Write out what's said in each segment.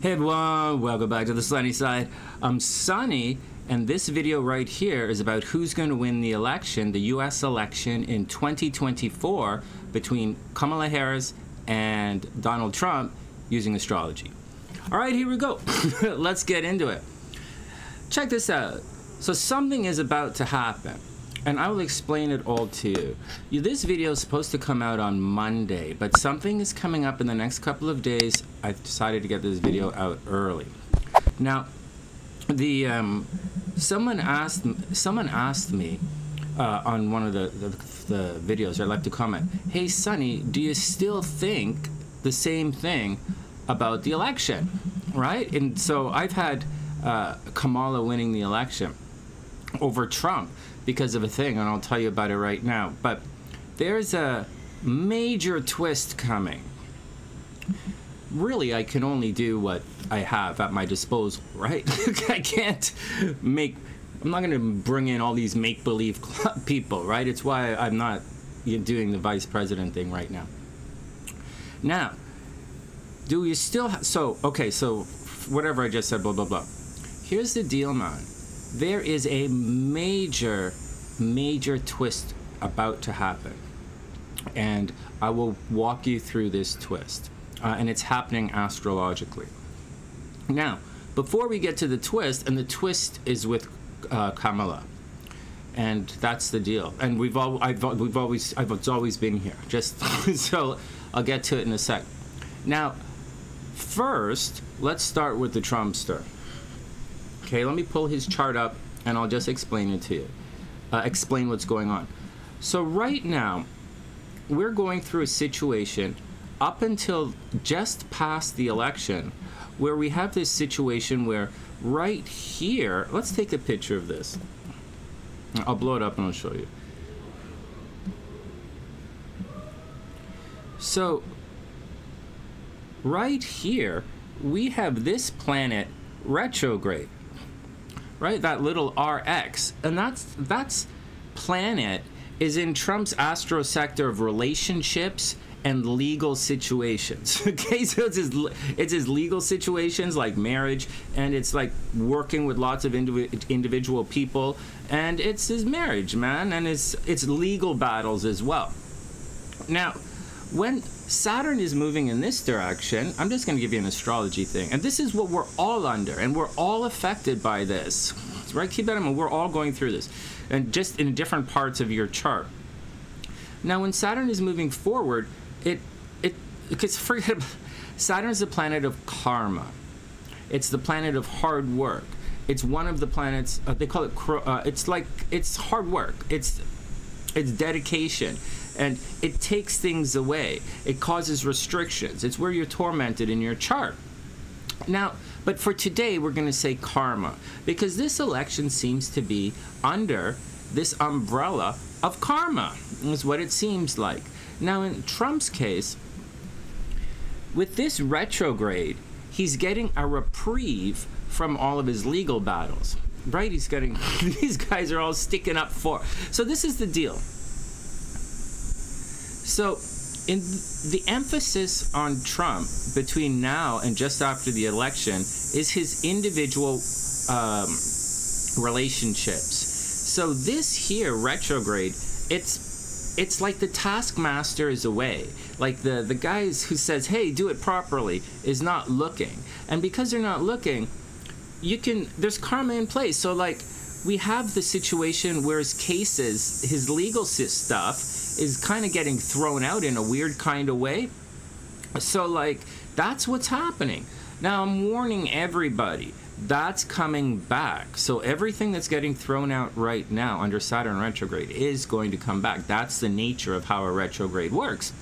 Hey everyone, welcome back to the sunny side. I'm Sunny, and this video right here is about who's going to win the election, the US election in 2024 between Kamala Harris and Donald Trump using astrology. All right, here we go. Let's get into it. Check this out. So something is about to happen, and I will explain it all to you. This video is supposed to come out on Monday, but something is coming up in the next couple of days. I've decided to get this video out early. Now, someone asked me on one of the videos. I'd like to comment. Hey, Sunny, do you still think the same thing about the election, right? And so I've had Kamala winning the election over Trump because of a thing, and I'll tell you about it right now. But there's a major twist coming. Really, I can only do what I have at my disposal, right? I can't make, I'm not going to bring in all these make-believe people, right? It's why I'm not doing the vice president thing right now. Now, do you still okay, so whatever I just said, blah, blah, blah. Here's the deal, man. There is a major twist about to happen, and I will walk you through this twist, and it's happening astrologically. Now, before we get to the twist, and the twist is with Kamala, and that's the deal. And it's always been here. Just so I'll get to it in a sec. Now, first, let's start with the Trumpster. Okay, let me pull his chart up, and I'll just explain it to you. Explain what's going on. So right now, we're going through a situation up until just past the election where we have this situation where right here, let's take a picture of this. I'll blow it up and I'll show you. So right here, we have this planet retrograde. Right, that little RX, and that's planet is in Trump's astro sector of relationships and legal situations. Okay, so it's his legal situations like marriage, and it's like working with lots of individual people, and it's his marriage, man, and it's legal battles as well. Now, when Saturn is moving in this direction, I'm just going to give you an astrology thing, and this is what we're all under, and we're all affected by this, right? Keep that in mind. We're all going through this, and just in different parts of your chart. Now, when Saturn is moving forward, because forget about, Saturn is the planet of karma. It's the planet of hard work. It's one of the planets. They call it. It's hard work. It's dedication. And it takes things away. It causes restrictions. It's where you're tormented in your chart. Now, but for today, we're going to say karma, because this election seems to be under this umbrella of karma, is what it seems like. Now, in Trump's case, with this retrograde, he's getting a reprieve from all of his legal battles, right? He's getting, these guys are all sticking up for. So this is the deal. So, in the emphasis on Trump between now and just after the election is his individual relationships. So this here, retrograde, it's like the taskmaster is away. Like the guys who says, hey, do it properly, is not looking. And because they're not looking, there's karma in place. So like, we have the situation where his cases, his legal stuff, is kind of getting thrown out in a weird kind of way. So like, that's what's happening. Now I'm warning everybody, that's coming back. So everything that's getting thrown out right now under Saturn retrograde is going to come back. That's the nature of how a retrograde works.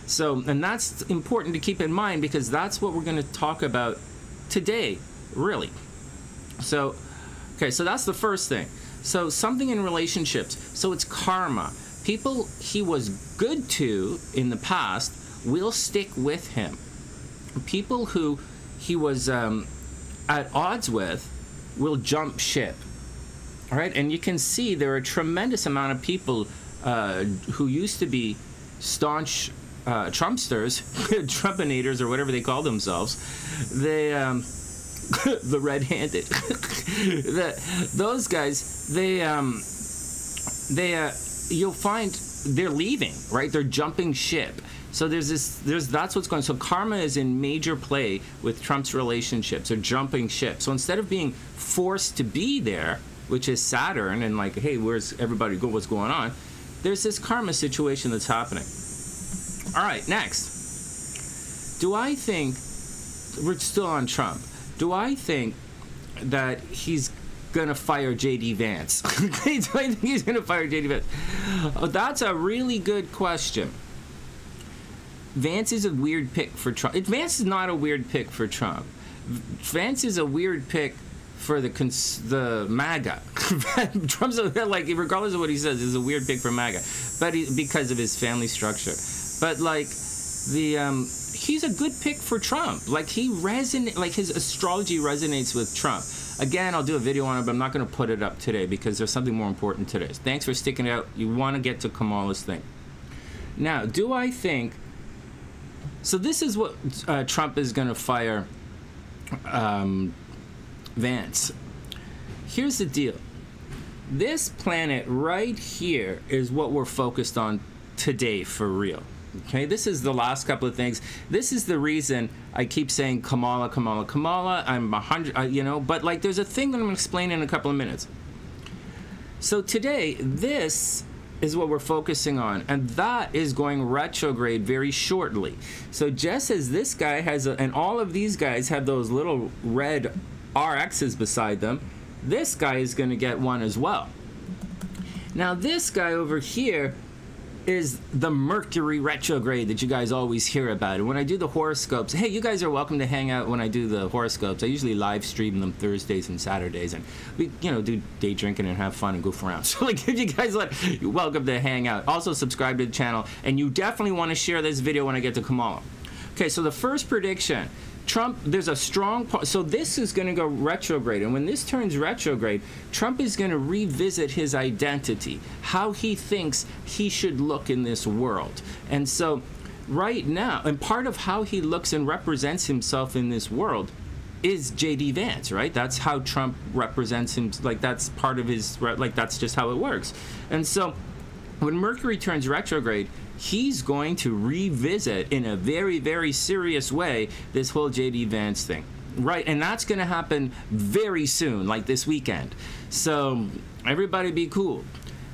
So, and that's important to keep in mind, because that's what we're going to talk about today, really. So, okay, so that's the first thing. So something in relationships. So it's karma. People he was good to in the past will stick with him. People who he was at odds with will jump ship. All right, and you can see there are a tremendous amount of people who used to be staunch Trumpsters, Trumpinators, or whatever they call themselves, they the red-handed, those guys, you'll find they're leaving, right? They're jumping ship. So that's what's going on. So karma is in major play with Trump's relationships, or jumping ship. So instead of being forced to be there, which is Saturn, and like, hey, where's everybody go? What's going on? There's this karma situation that's happening. All right, next. Do I think, we're still on Trump, do I think that he's going to fire J.D. Vance? Do I think he's going to fire J.D. Vance? Oh, that's a really good question. Vance is a weird pick for Trump. Vance is not a weird pick for Trump. Vance is a weird pick for the MAGA. Trump's like, regardless of what he says, is a weird pick for MAGA, but because of his family structure. But like he's a good pick for Trump. Like his astrology resonates with Trump. Again, I'll do a video on it, but I'm not going to put it up today because there's something more important today. Thanks for sticking it out. You want to get to Kamala's thing. Now, do I think? So this is what Trump is going to fire Vance. Here's the deal. This planet right here is what we're focused on today for real. Okay, this is the last couple of things. This is the reason I keep saying Kamala, Kamala, Kamala. I'm 100, but like there's a thing that I'm going to explain in a couple of minutes. So today, this is what we're focusing on, and that is going retrograde very shortly. So just as this guy has, and all of these guys have those little red RXs beside them, this guy is going to get one as well. Now this guy over here is the Mercury retrograde that you guys always hear about. And when I do the horoscopes, hey, you guys are welcome to hang out when I do the horoscopes. I usually live stream them Thursdays and Saturdays, and we, do day drinking and have fun and goof around. So like, if you guys you're welcome to hang out. Also subscribe to the channel, and you definitely want to share this video when I get to Kamala. Okay, so the first prediction, Trump, there's a strong, so this is going to go retrograde, and when this turns retrograde, Trump is going to revisit his identity, how he thinks he should look in this world. And so right now, and part of how he looks and represents himself in this world is J.D. Vance, right? That's how Trump represents him, like that's part of his, like that's just how it works. And so when Mercury turns retrograde, he's going to revisit in a very, very serious way this whole J.D. Vance thing, right? And that's going to happen very soon, like this weekend. So everybody be cool.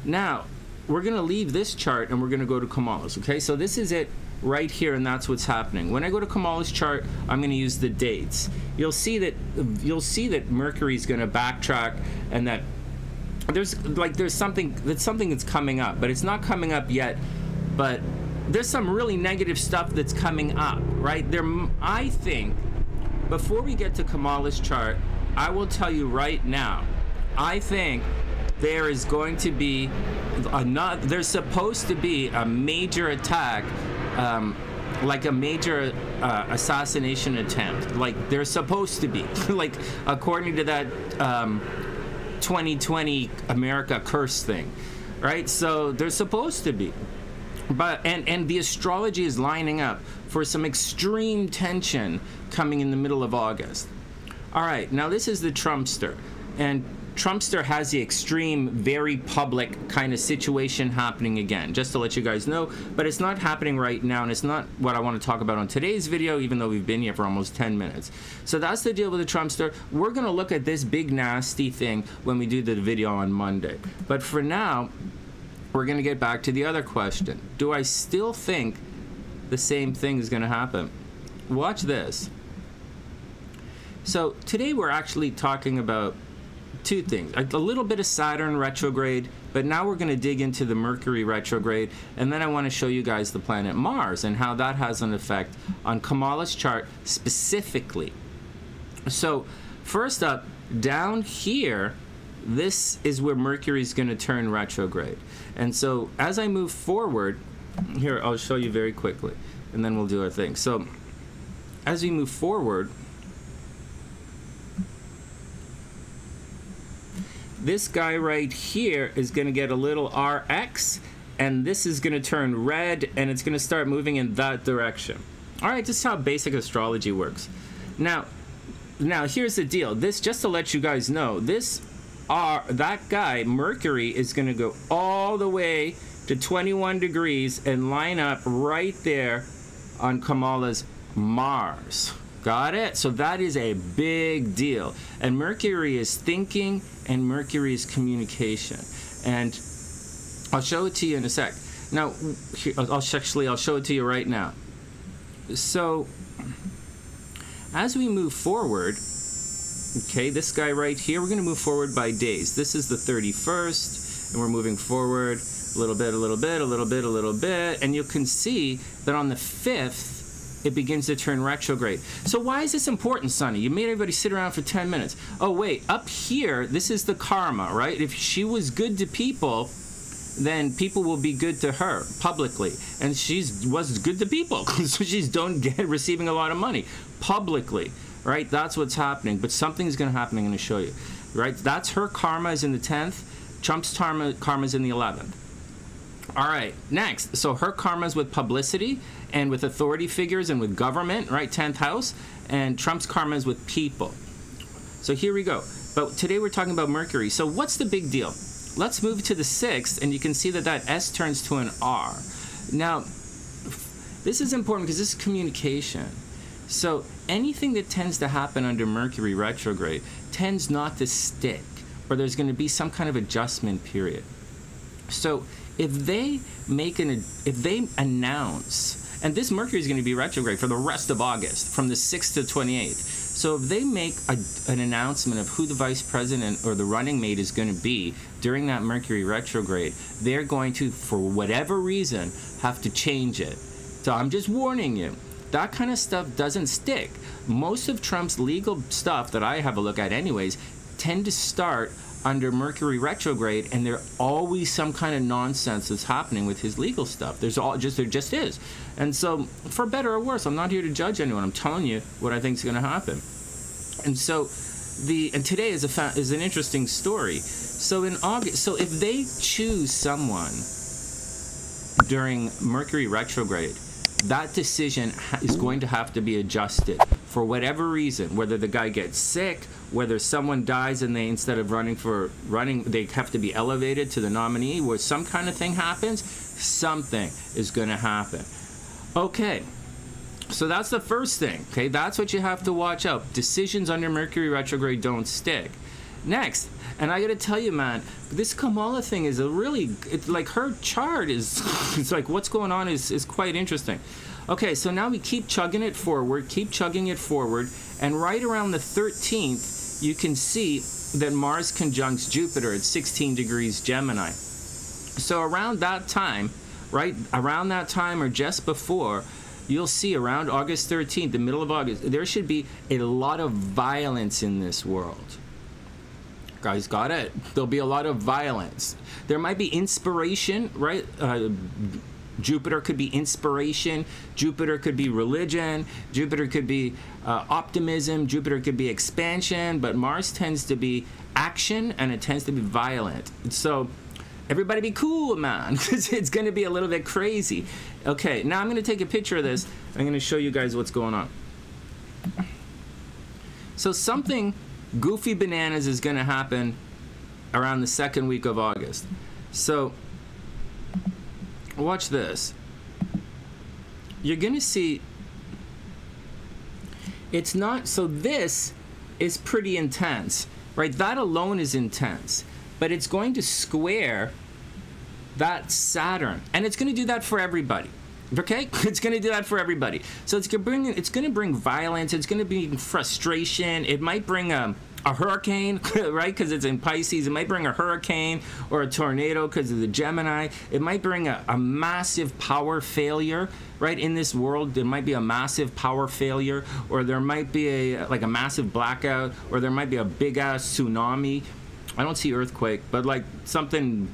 Now, we're going to leave this chart and we're going to go to Kamala's, okay? So this is it right here, and that's what's happening. When I go to Kamala's chart, I'm going to use the dates. You'll see that Mercury's going to backtrack, and that there's something that's coming up, but it's not coming up yet. But there's some really negative stuff that's coming up, right? I think, before we get to Kamala's chart, I will tell you right now, I think there is going to be there's supposed to be a major attack, like a major assassination attempt. Like there's supposed to be, like according to that 2020 America curse thing, right? So there's supposed to be. But and the astrology is lining up for some extreme tension coming in the middle of August. All right, now this is the Trumpster, and Trumpster has the extreme, very public kind of situation happening again, just to let you guys know. But it's not happening right now, and it's not what I want to talk about on today's video, even though we've been here for almost 10 minutes. So that's the deal with the Trumpster. We're going to look at this big nasty thing when we do the video on Monday. But for now, we're going to get back to the other question. Do I still think the same thing is going to happen? Watch this. So today we're actually talking about two things. A little bit of Saturn retrograde, but now we're going to dig into the Mercury retrograde, and then I want to show you guys the planet Mars and how that has an effect on Kamala's chart specifically. So first up, down here, this is where Mercury is going to turn retrograde. And so as I move forward, here, I'll show you very quickly, and then we'll do our thing. So as we move forward, this guy right here is going to get a little RX, and this is going to turn red, and it's going to start moving in that direction. All right, this is how basic astrology works. Now here's the deal. This, just to let you guys know, that guy, Mercury, is going to go all the way to 21 degrees and line up right there on Kamala's Mars. Got it? So that is a big deal. And Mercury is thinking, and Mercury is communication. And I'll show it to you in a sec. Now, I'll show it to you right now. So, as we move forward, okay, this guy right here, we're going to move forward by days. This is the 31st, and we're moving forward a little bit, a little bit, a little bit, a little bit, and you can see that on the 5th, it begins to turn retrograde. So why is this important, Sonny? You made everybody sit around for 10 minutes. Oh, wait, up here, this is the karma, right? If she was good to people, then people will be good to her publicly. And she was good to people, so she's receiving a lot of money publicly, right? That's what's happening. But something's going to happen. I'm going to show you, right? That's her karma is in the 10th. Trump's karma is in the 11th. All right, next. So her karma is with publicity and with authority figures and with government, right? 10th house. And Trump's karma is with people. So here we go. But today we're talking about Mercury. So what's the big deal? Let's move to the 6th, and you can see that that S turns to an R. Now, this is important because this is communication. So anything that tends to happen under Mercury retrograde tends not to stick, or there's going to be some kind of adjustment period. So if they announce, and this Mercury is going to be retrograde for the rest of August, from the 6th to 28th. So if they make an announcement of who the vice president or the running mate is going to be during that Mercury retrograde, they're going to, for whatever reason, have to change it. So I'm just warning you, that kind of stuff doesn't stick. Most of Trump's legal stuff that I have a look at anyways tend to start under Mercury retrograde, and there always some kind of nonsense that's happening with his legal stuff. there just is. And so, for better or worse, I'm not here to judge anyone. I'm telling you what I think is going to happen. And so, today is an interesting story. So in August, so if they choose someone during Mercury retrograde, that decision is going to have to be adjusted for whatever reason, whether the guy gets sick, whether someone dies and they, instead of running, they have to be elevated to the nominee, where some kind of thing happens, something is going to happen. Okay, so that's the first thing, okay? That's what you have to watch out. Decisions under Mercury retrograde don't stick. Next, and I got to tell you, man, this Kamala thing is it's like her chart is, it's like what's going on is quite interesting. Okay, so now we keep chugging it forward, and right around the 13th, you can see that Mars conjuncts Jupiter at 16 degrees Gemini. So around that time, right, around that time or just before, you'll see around August 13th, the middle of August, there should be a lot of violence in this world. Guys, got it? There'll be a lot of violence. There might be inspiration, right? Jupiter could be inspiration. Jupiter could be religion. Jupiter could be optimism. Jupiter could be expansion. But Mars tends to be action, and it tends to be violent. So everybody be cool, man, because it's going to be a little bit crazy. Okay, now I'm going to take a picture of this. I'm going to show you guys what's going on. So something goofy bananas is going to happen around the second week of August. So watch this. You're going to see it's not, so this is pretty intense, right? That alone is intense, but it's going to square that Saturn, and it's going to do that for everybody. Okay, it's going to do that for everybody. So it's going to bring violence. It's going to bring frustration. It might bring a hurricane, right? Because it's in Pisces. It might bring a hurricane or a tornado because of the Gemini. It might bring a massive power failure, right? In this world, there might be a massive power failure, or there might be a massive blackout, or there might be a big ass tsunami. I don't see earthquake, but like something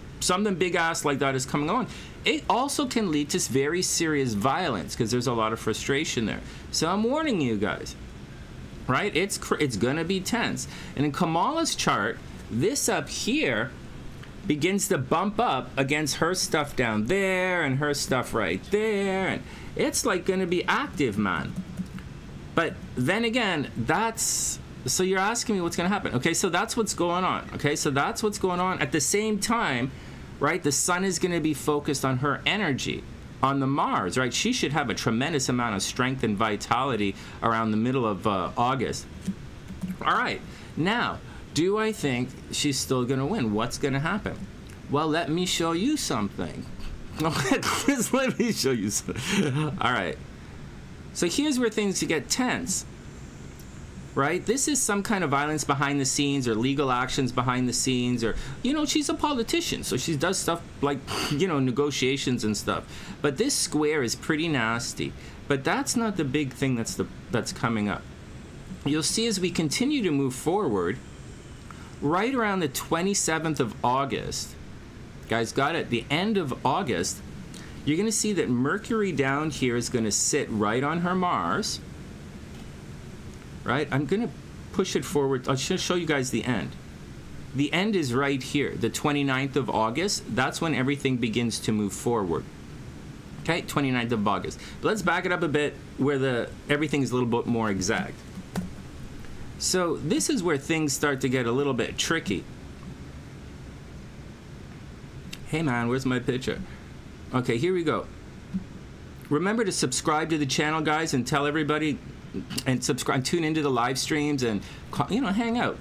big ass like that is coming on. It also can lead to very serious violence because there's a lot of frustration there. So I'm warning you guys, right? It's gonna be tense. And in Kamala's chart, this up here begins to bump up against her stuff down there and her stuff right there, and it's like going to be active, man. But then again, that's, so you're asking me what's going to happen. Okay, so that's what's going on. Okay, so that's what's going on. At the same time, right, the sun is going to be focused on her energy, on the Mars, right? She should have a tremendous amount of strength and vitality around the middle of August. All right, now, do I think she's still going to win? What's going to happen? Well, let me show you something. Let me show you something. All right. So here's where things get tense, right? This is some kind of violence behind the scenes or legal actions behind the scenes, or, you know, she's a politician, so she does stuff like, you know, negotiations and stuff. But this square is pretty nasty. But that's not the big thing that's coming up. You'll see as we continue to move forward, right around the 27th of August, guys, got it? The end of August, you're going to see that Mercury down here is going to sit right on her Mars, right? I'm going to push it forward. I'll just show you guys the end. The end is right here, the 29th of August. That's when everything begins to move forward. Okay, 29th of August. But let's back it up a bit where everything is a little bit more exact. So this is where things start to get a little bit tricky. Hey man, where's my picture? Okay, here we go. Remember to subscribe to the channel, guys, and tell everybody, and subscribe, tune into the live streams, and, you know, hang out.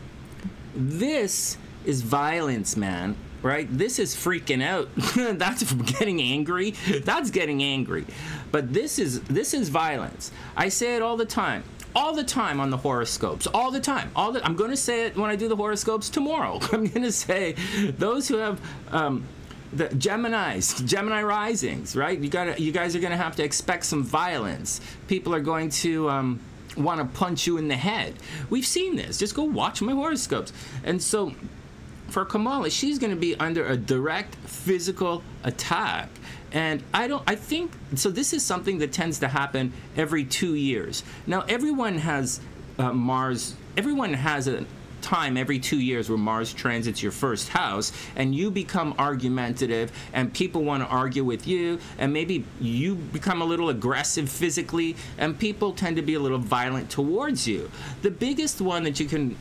This is violence, man, right? This is freaking out. That's getting angry. That's getting angry. But this is violence. I say it all the time. All the time on the horoscopes, all the time. I'm going to say it when I do the horoscopes tomorrow. I'm going to say those who have the Gemini risings, right? You guys are going to have to expect some violence. People are going to want to punch you in the head. We've seen this. Just go watch my horoscopes. And so for Kamala, she's going to be under a direct physical attack. And I think, so this is something that tends to happen every 2 years. Now, everyone has Mars, everyone has a time every 2 years where Mars transits your first house, and you become argumentative, and people want to argue with you, and maybe you become a little aggressive physically, and people tend to be a little violent towards you. The biggest one that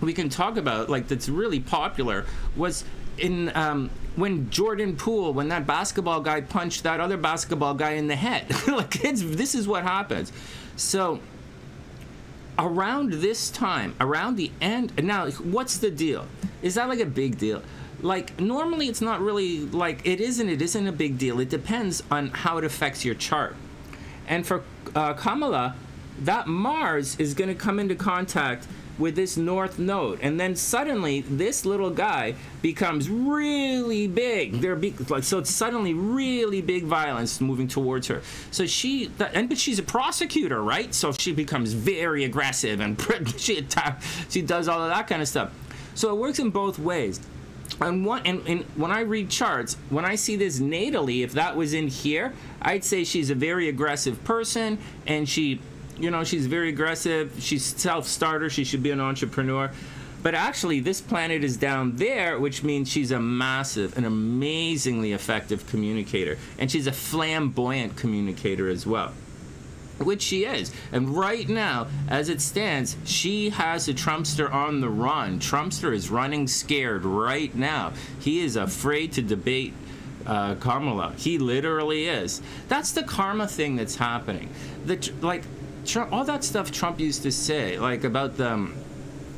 we can talk about, like, that's really popular, was in when Jordan Poole, when that basketball guy punched that other basketball guy in the head. Like, this is what happens. So around this time, around the end, now what's the deal? Is that like a big deal? Like, normally it's not really, like, it isn't a big deal. It depends on how it affects your chart. And for Kamala, that Mars is going to come into contact with this North Node, and then suddenly this little guy becomes really big. So it's suddenly really big violence moving towards her. So but she's a prosecutor, right? So she becomes very aggressive, and she does all of that kind of stuff. So it works in both ways. And when I read charts, when I see this natally, if that was in here, I'd say she's a very aggressive person, and she's very aggressive. She's self-starter. She should be an entrepreneur. But actually, this planet is down there, which means she's a massive, an amazingly effective communicator. And she's a flamboyant communicator as well, which she is. And right now, as it stands, she has a Trumpster on the run. Trumpster is running scared right now. He is afraid to debate Kamala. He literally is. That's the karma thing that's happening. Trump, all that stuff Trump used to say, like about the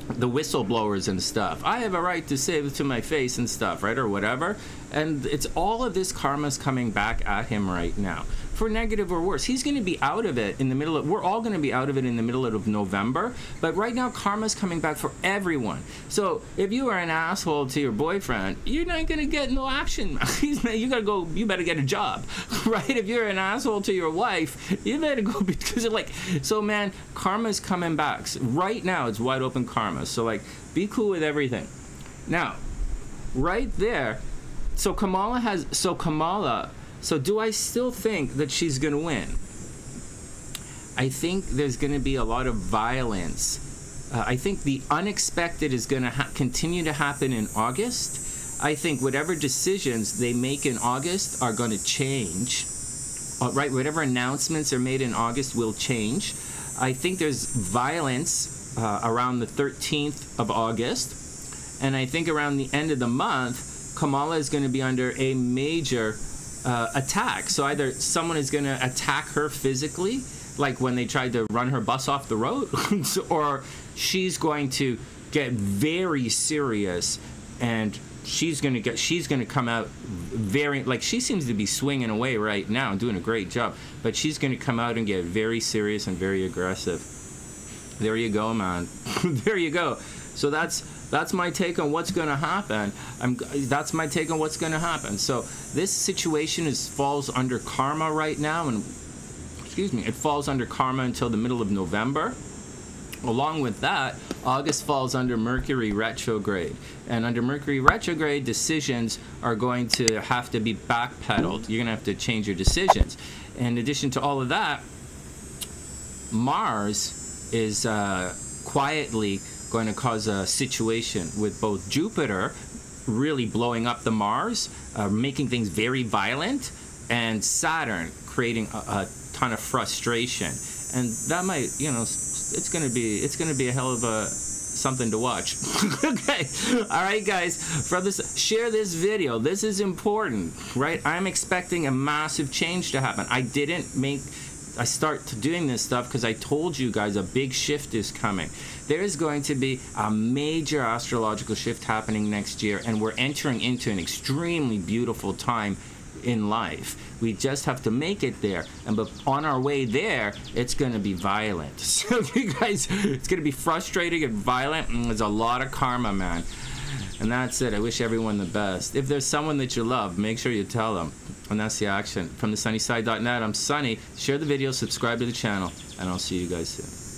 whistleblowers and stuff. I have a right to say it to my face and stuff, right, or whatever. And it's all of this karma's coming back at him right now, for negative or worse. He's going to be out of it in the middle of, we're all going to be out of it in the middle of November. But right now, karma's coming back for everyone. So if you are an asshole to your boyfriend, you're not going to get no action. You gotta go, you better get a job, right? If you're an asshole to your wife, you better go, because so man, karma's coming back. So right now, it's wide open karma. So like, be cool with everything. Now, right there, so do I still think that she's going to win? I think there's going to be a lot of violence. I think the unexpected is going to continue to happen in August. I think whatever decisions they make in August are going to change. Right, whatever announcements are made in August will change. I think there's violence around the 13th of August, and I think around the end of the month, Kamala is going to be under a major attack. So either someone is going to attack her physically, like when they tried to run her bus off the road, or she's going to get very serious, and she's going to come out very, like, she seems to be swinging away right now and doing a great job, but she's going to come out and get very serious and very aggressive. There you go, man. There you go. So that's my take on what's going to happen. That's my take on what's going to happen. So this situation falls under karma right now, and it falls under karma until the middle of November. Along with that, August falls under Mercury retrograde. And under Mercury retrograde, decisions are going to have to be backpedaled. You're going to have to change your decisions. In addition to all of that, Mars is quietly going to cause a situation with both Jupiter really blowing up the Mars, making things very violent, and Saturn creating a ton of frustration. And that might, it's gonna be a hell of a something to watch. Okay, all right, guys. Share this video. This is important, right? I'm expecting a massive change to happen. I start doing this stuff because I told you guys a big shift is coming. There is going to be a major astrological shift happening next year, and we're entering into an extremely beautiful time in life. We just have to make it there, but on our way there, it's going to be violent. So you guys, it's going to be frustrating and violent, and there's a lot of karma, man. And that's it. I wish everyone the best. If there's someone that you love, make sure you tell them. And that's the action. From TheSunnySide.net, I'm Sunny. Share the video, subscribe to the channel, and I'll see you guys soon.